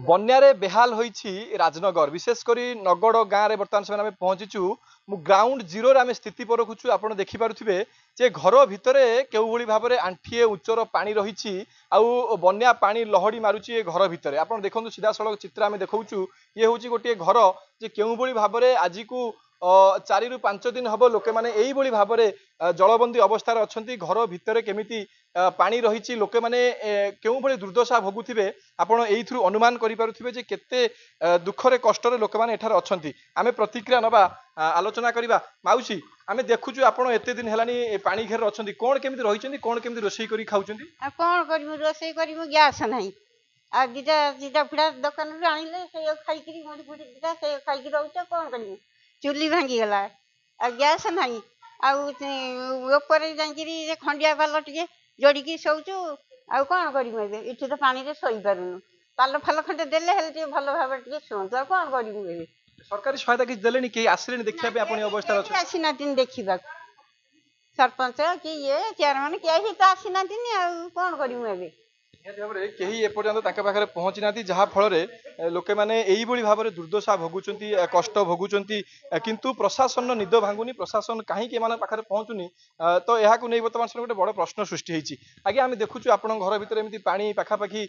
बन्यारे बेहाल होईछि राजनगर विशेषकर नगड़ गाँव में बर्तमान समय आम पहुंचीचु ग्राउंड जीरो आम स्थिति पर रखुचु आप देखिपे जे घर भितर केउभली भाव में आंठिए उच्चर पानी रही बन्या पानी लहड़ी मारुची ए घर भितर आप देखो सीधा सड़क चित्र आम देखा ये हूँ गोटे घर जे केउभली भाव में आज को 4 ରୁ 5 दिन हम लोके मैंने यही भाव में जलबंदी अवस्था अच्छा घर भितर केमी पानी रही लोके मैंने केउं भली दुर्दशा भोगुथिबे आपण एइथुरु अनुमान करि पारुथिबे जे केते दुखरे कष्टरे लोक माने एठार अछंती आमे प्रतिक्रिया नबा आलोचना करिबा माउसी आमे देखुछु आपण एते दिन हेलानी पानी घेर अछंती कोन केमिति रहिचंती कोन केमिति रोसई करि खाउचंती आ कौन करू रोषे करू गैस नहीं आ दिटा दिटा फुड़ा दुकान रे आनिले से खाइकरी मुड़ी फुड़ी दिटा से खाइकरी रहउछ कौन करू चुली भांगी गला आ गैस नहीं आ ऊपर जांगिरी खंडिया पाल टिके जोड़िकी शोचु आ कौन करू एबे इठी तो पानी रे सोई पारुनु पाल फाल खंडे देले हेले टिके भलो भाबे टिके सोंतु आ कौन करू एबे सरकारी सहायता कि देलेनी के आसिलेनी देखिया पे आपण अवस्था अछि आसीना दिन देखिबा सरपंच कि ये चेयरमैन के ही तो आसीना दिन आ कौन करू एबे केही एपर्यंत पाखे पहुंची ना जहाँ फल लोके मैंने यही भाव में दुर्दशा भोगुंट कष्ट भोगुंट किंतु प्रशासन निद भांगुनी प्रशासन कहीं पाखे पहुंचुनी तो यह नहीं बर्तमान समय गोटे बड़ प्रश्न सृष्टि होती आगे आम देखुँ आप घर भर एमती पानी पाखापाखि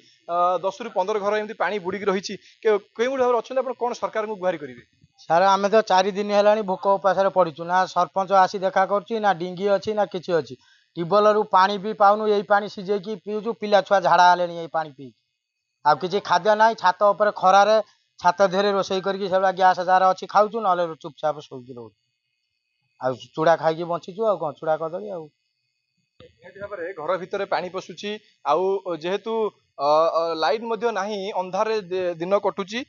10 ରୁ 15 घर एमती पानी बुड़िक रही कई भाव अच्छा कौन सरकार को गुहारि करेंगे सार आम तो 4 दिन है भोक उपास पड़चु ना सरपंच आसी देखा कर डिंगी अच्छी ना किसी अच्छी ट्यूबवेल रू पानी भी पाऊनु यही पानी सीझेकी पीऊचु पिला छुआ झाड़ा हेले यही पानी पी आ किसी खाद्य ना छात उपर खरार छात देहरे रोसई करके सब गैस जार अच्छी खाऊचु ना चुपचाप शोक रोच आ चूड़ा खाई बंचीचु आ कौन चूड़ा कदली आ घर भितर पानी पशुची आउ जेहेतु लाइट नाही अंधार दिन कटुची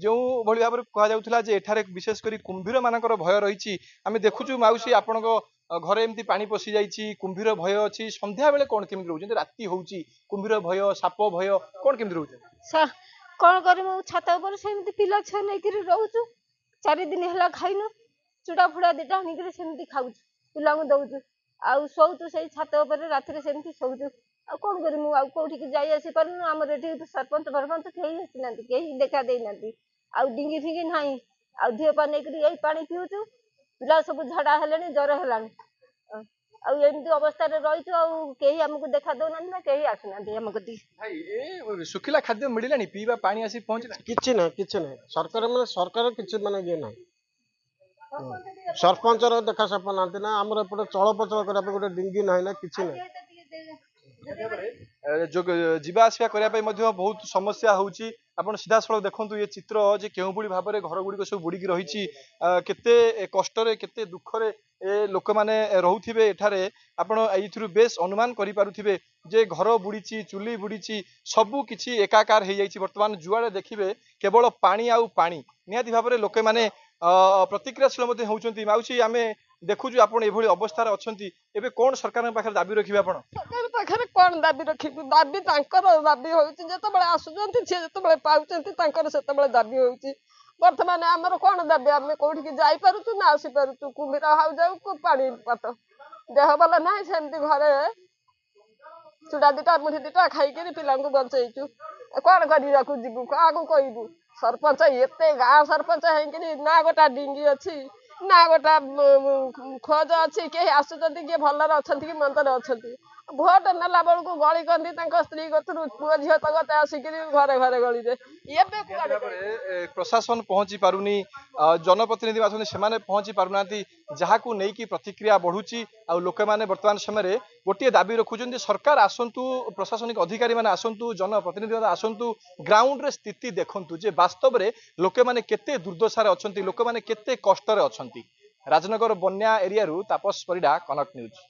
जो भली भाव कह जाउथला जे एठारे विशेष करी कुंभीर मानकर भय रही आम देखुचु माउसी आपण घरे एमती पानी पशि जाइए कुंभीर भय अच्छी संध्या बेले कौन केमी रोचे राति होची कुंभीर भय साप भय कौन केमी रोचे कौन कर छात उपर सेमती पिला छुआ नहीं रोचु 4 दिन है खाइन चूड़ा फुड़ा दिटा आनिक सेमती खाऊँ पिला दौचु आउ शोचु से छात उपर राति सेमती शोचु आ कौन कर कौटिक जासी पार्नु आम सरपंच फरपंच कहीं आसीना कहीं देखा देना आउ डिंगी फिंगी ना आउ धीए पा नहीं यही पानी पीऊचु पिला सब झाड़ा हेले जर है आमती अवस्था रही कहीं आमको देखा दौना ना कहीं आसुना आम भाई सुखिला खाद्य मिलला पीवा पानी आसी पहुंचला किछि ना सरकार किछि माने ये ना सरपंच देखा सफा ना ना आमर एपटे चलप्रचल करने गोटे डिंगी ना ना किछि ना जो जीवा आसवा करने बहुत समस्या होची आपण सीधा सड़क देखु ये चित्र जे केउं भली भाव में घर गुड़िक सब बुड़िक रही केते कष्टरे केते दुखरे ए लोक माने रहुथिबे एठारे आपण एइथुरु बेस अनुमान करि पारुथिबे जे घर बुड़ीची चुली बुड़ीची सबु किछि एकाकार हो जाइछि वर्तमान जुआड़े देखिबे केवल पानी आउ पानी निहाती भाव में लोके माने प्रतिक्रियाशील मते होउचंती माउसी आमे देखुछु आपण एभली अवस्था अछंती एबे कोन सरकार पाखे दाबी रखिबे आपण सरकार पाखे कोन दाबी रखिबे दाबी तांकर दाबी होउछि जतबेले आसुचंती से जतबेले पाउचंती तांकर सेतबेले दाबी होउछि वर्तमान हमर कोन दाबी आमे कोठी के जाई पारुछु ना आसी पारुछु कुंभीरा हाउ जाऊ को पानी पात देह बला नाही सेमती घरे चूड़ा दिटा मुठी दिटा खाई के पिलांगु बंचैछु कोन करी राखु जीबु कागु कहिबु सरपंच एते गाँ सरपंच है कि ना गोटा डिंगी अच्छी ना गोटा खोज अच्छी कहीं आसुचंती किए भलरे अच्छा कि मंदरे अच्छा भोट नेला बेलू गली कंदी स्त्री कतरू पुओ झील तक आसिक घरे घरे गली प्रशासन पहुंची पारुनी जनप्रतिनिधि आसुनी से पहुंची पारुना जहाँ को लेकिन प्रतिक्रिया बढ़ुची आ लोक मैंने वर्तमान समय गोटे दाबी रखुचंदी सरकार आसंतु प्रशासनिक अधिकारी माने आसंतु जनप्रतिनिधि माने आसंतु ग्राउंड रे स्थिति देखंतु जे वास्तव में लोके माने केते दुर्दशा रे अछंती लोक माने केते कष्ट रे अछंती राजनगर बन्या एरिया रु तापस परिडा कनक न्यूज।